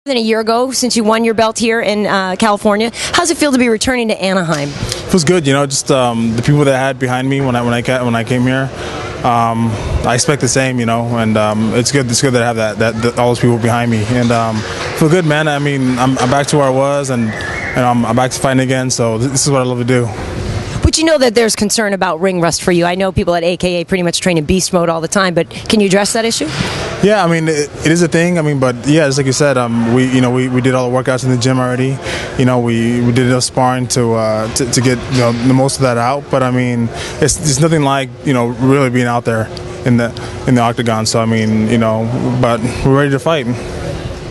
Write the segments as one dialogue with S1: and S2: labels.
S1: Than a year ago since you won your belt here in California. How's it feel to be returning to Anaheim?
S2: It was good, you know, just the people that I had behind me when I came here. I expect the same, you know, and it's good that I have that all those people behind me, and feel good, man. I mean, I'm back to where I was, and I'm back to fighting again. So this is what I love to do.
S1: But you know that there's concern about ring rust for you. I know people at AKA pretty much train in beast mode all the time, but can you address that issue?
S2: Yeah, I mean, it is a thing. I mean, but yeah, just like you said, we did all the workouts in the gym already. You know, we did enough sparring to get the most of that out. But I mean, it's nothing like really being out there in the octagon. So I mean, but we're ready to fight.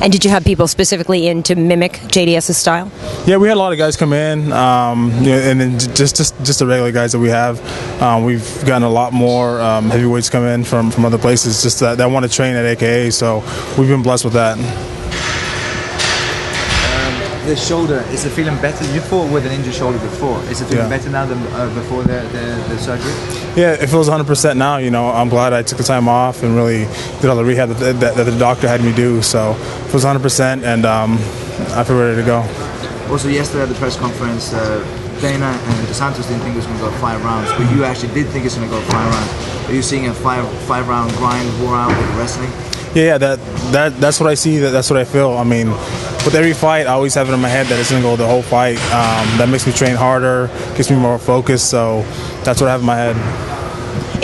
S1: And did you have people specifically in to mimic JDS's style?
S2: Yeah, we had a lot of guys come in, and then just the regular guys that we have. We've gotten a lot more heavyweights come in from other places, just that want to train at AKA. So we've been blessed with that.
S3: The shoulder, is it feeling better? You fought with an injured shoulder before. Is it feeling better now than before the surgery?
S2: Yeah, it feels 100% now. I'm glad I took the time off and really did all the rehab that the doctor had me do. So it feels 100%, and I feel ready to go.
S3: Also, yesterday at the press conference, Dana and Dos Santos didn't think it was going to go 5 rounds, but you actually did think it's going to go 5 rounds. Are you seeing a five round grind war out with wrestling?
S2: Yeah, that's what I see. That's what I feel. I mean, with every fight, I always have it in my head that it's going to go the whole fight. That makes me train harder, gets me more focused. So that's what I have in my head.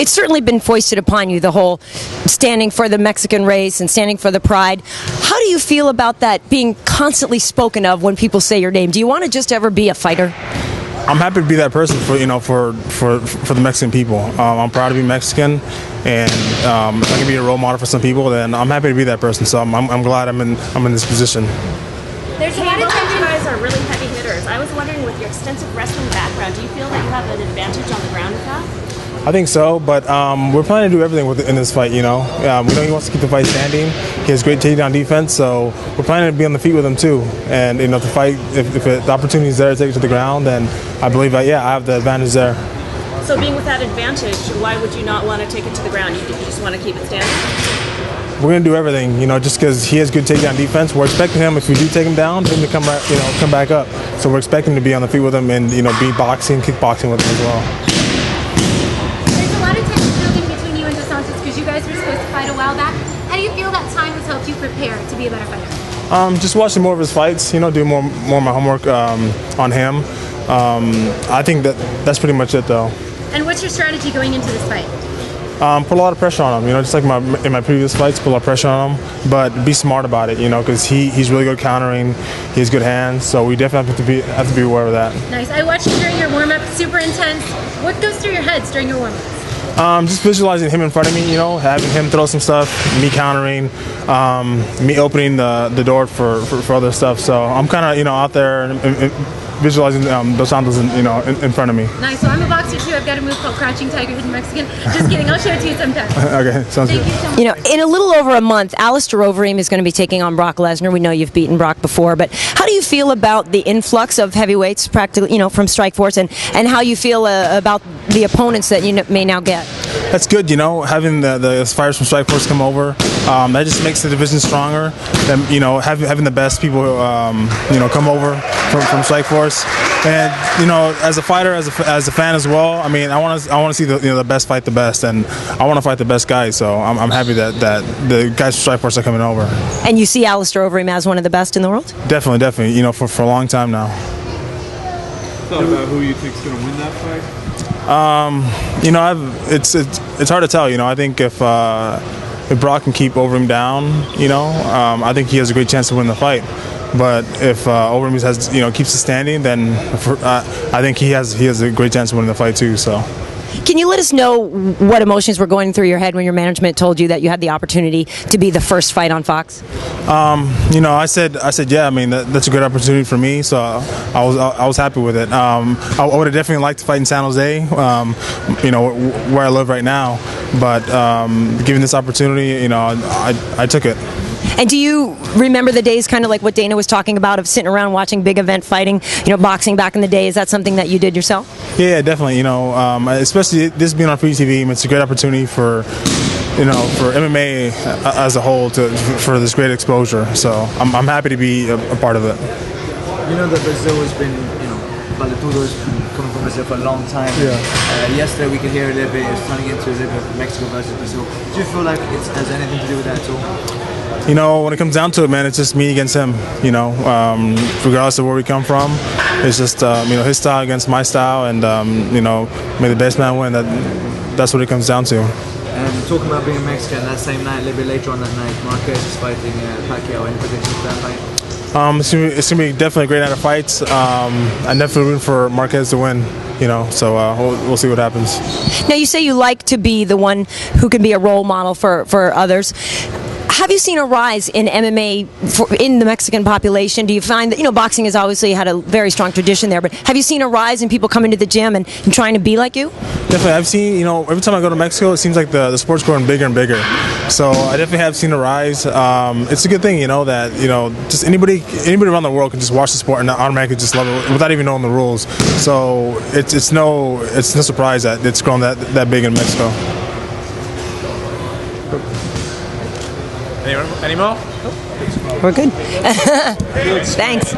S1: It's certainly been foisted upon you, the whole standing for the Mexican race and standing for the pride. How do you feel about that being constantly spoken of when people say your name? Do you want to just ever be a fighter?
S2: I'm happy to be that person for the Mexican people. I'm proud to be Mexican, and if I can be a role model for some people, then I'm happy to be that person. So I'm glad I'm in this position.
S4: There's a lot of times you guys are really heavy hitters. I was wondering, with your extensive wrestling background, do you feel that you have an advantage on the ground with that?
S2: I think so, but we're planning to do everything in this fight. We know he wants to keep the fight standing. He has great takedown defense, so we're planning to be on the feet with him too. And to fight, if the opportunity is there to take it to the ground, then I believe I have the advantage there.
S4: So being with that advantage, why would you not want to take it to the ground? You just want to keep it standing?
S2: We're going to do everything, just because he has good takedown defense. We're expecting him, if we do take him down, him to come back up. So we're expecting to be on the feet with him and be boxing, kickboxing with him as well.
S5: You guys were supposed to fight a while back. How do you feel that time has helped you prepare to be a better fighter?
S2: Just watching more of his fights, do more of my homework on him. I think that's pretty much it, though.
S5: And what's your strategy going into this fight?
S2: Put a lot of pressure on him, just like in my previous fights, put a lot of pressure on him, but be smart about it, because he's really good countering, he has good hands, so we definitely have to be aware of that.
S5: Nice. I watched you during your warm-up, super intense. What goes through your heads during your warm-ups?
S2: Just visualizing him in front of me, having him throw some stuff, me countering, me opening the door for other stuff. So I'm kind of out there and visualizing Dos Santos in front of me.
S5: Nice. So I'm a boxer too. I've got a move called Crouching Tiger, Hidden Mexican. Just kidding. I'll show it to you sometime.
S2: Okay, sounds good.
S5: Thank you so much.
S1: In a little over a month, Alistair Overeem is going to be taking on Brock Lesnar. We know you've beaten Brock before, but how do you feel about the influx of heavyweights, practically, from Strikeforce, and how you feel about the opponents that you may now get?
S2: That's good, having the fighters from Strikeforce come over. That just makes the division stronger. Than, having the best people, come over from Strikeforce. And as a fighter, as a fan as well. I mean, I want to see the best fight the best, and I want to fight the best guys. So I'm happy that the guys from Strikeforce are coming over.
S1: And you see Alistair Overeem as one of the best in the world?
S2: Definitely. For a long time now.
S6: Thought about who you think's going to win that fight?
S2: It's hard to tell. I think if Brock can keep Overeem down, I think he has a great chance to win the fight. But if Overeem keeps it standing, then I think he has a great chance of winning the fight too. So.
S1: Can you let us know what emotions were going through your head when your management told you that you had the opportunity to be the first fight on Fox?
S2: I said yeah. I mean, that's a good opportunity for me, so I was happy with it. I would have definitely liked to fight in San Jose, where I live right now. But given this opportunity, I took it.
S1: And do you remember the days, kind of like what Dana was talking about, of sitting around watching big event fighting, boxing back in the day? Is that something that you did yourself?
S2: Yeah, definitely. Especially this being on free TV, it's a great opportunity for for MMA as a whole for this great exposure. So I'm happy to be a part of it.
S3: You know that Brazil has been, Valetudo's been coming from Brazil for a long time.
S2: Yeah.
S3: Yesterday we could hear a little bit, it's turning into a little bit of Mexico versus Brazil. Do you feel like it has anything to do with that at all?
S2: When it comes down to it, man, it's just me against him. Regardless of where we come from, it's just his style against my style, and may the best man win. That's what it comes down to.
S3: And talking about being Mexican, that same night, a little bit later on that night, Marquez is fighting Pacquiao. Any predictions for that fight?
S2: It's gonna be definitely a great night of fights. I'm definitely rooting for Marquez to win. So we'll see what happens.
S1: Now, you say you like to be the one who can be a role model for others. Have you seen a rise in MMA in the Mexican population? Do you find that, boxing has obviously had a very strong tradition there, but have you seen a rise in people coming to the gym and trying to be like you?
S2: Definitely. I've seen, every time I go to Mexico, it seems like the sport's growing bigger and bigger. So I definitely have seen a rise. It's a good thing, that, just anybody around the world can just watch the sport and automatically just love it without even knowing the rules. So it's no surprise that it's grown that big in Mexico.
S6: Any more?
S1: We're good. Thanks.